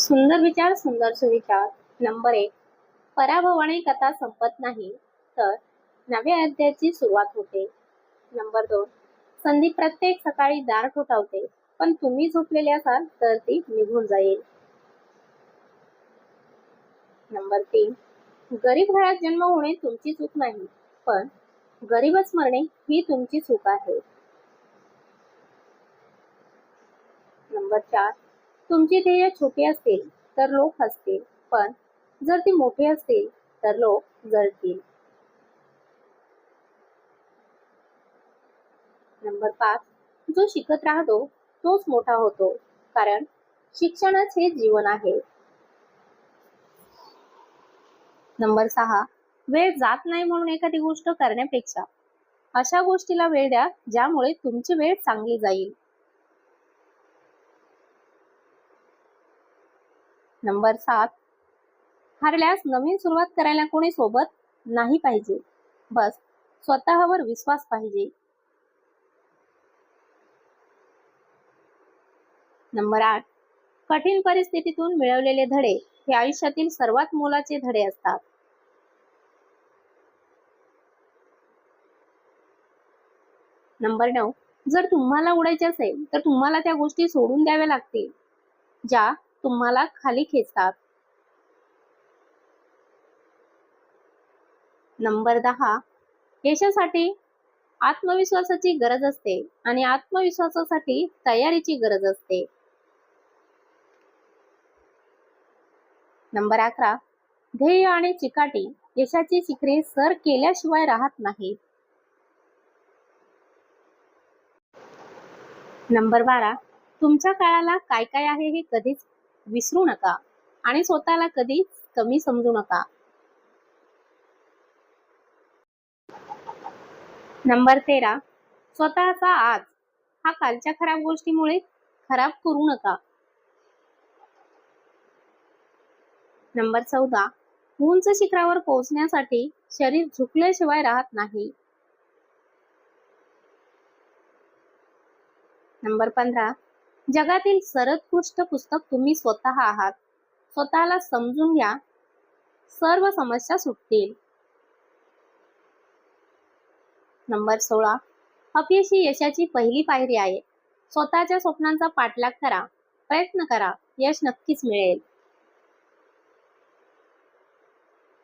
सुंदर विचार सुंदर सुविचार. नंबर 1. पराभवाने कथा संपत नाही, तर नव्या अध्यायाची सुरुवात होते. नंबर 2. संधी प्रत्येक सकाळी दार ठोठावते, पण तुम्ही झोपलेले असाल तर ती निघून जाईल. नंबर 3. गरीब घरात जन्म होणे तुमची चूक नाही, पण गरीबच मरणे ही तुमची चूक आहे. नंबर 4. तुमची ध्येय छोटी असतील तर लोक हसतील, पण जर ती मोठी असतील तर लोक जळतील. नंबर 5. जो शिकत राहतो तोच मोठा होतो, कारण शिक्षणच हे जीवन आहे. नंबर 6. वेळ जात नाही म्हणून एखादी गोष्ट करण्यापेक्षा अशा गोष्टीला वेळ द्या ज्यामुळे तुमची वेळ चांगली जाईल. नंबर 7. हरल्यास नवीन सुरुवात करायला कोणी सोबत नाही पाहिजे, बस स्वतःवर विश्वास पाहिजे. नंबर 8. कठीण परिस्थितीतून मिळवलेले धडे हे आयुष्यातील सर्वात मोलाचे धडे असतात. नंबर 9. जर तुम्हाला उडायचे असेल तर तुम्हाला त्या गोष्टी सोडून द्याव्या लागतील ज्या तुम्हाला खाली खेचतात. नंबर 10. यशासाठी आत्मविश्वासाची गरज असते आणि आत्मविश्वासासाठी तयारीची गरज असते. नंबर 11. ध्येय आणि चिकाटी यशाची शिखरे सर केल्याशिवाय राहत नाही. नंबर 12. तुमच्या काळाला काय काय आहे हे कधीच विसरू नका आणि स्वतःला कधीच कमी समजू नका. नंबर 13. स्वतःचा आज हा कालच्या खराब गोष्टीमुळे खराब करू नका. नंबर 14. उंच शिखरावर पोहोचण्यासाठी शरीर झुकल्याशिवाय राहत नाही. नंबर 15. जगातील सर्वोत्कृष्ट पुस्तक तुम्ही स्वतः आहात. स्वतःला समजून घ्या, सर्व समस्या सुटतील. नंबर 16. अपयश ही यशाची पहिली पायरी आहे. स्वतःच्या स्वप्नांचा पाठलाग करा, प्रयत्न करा, यश नक्कीच मिळेल.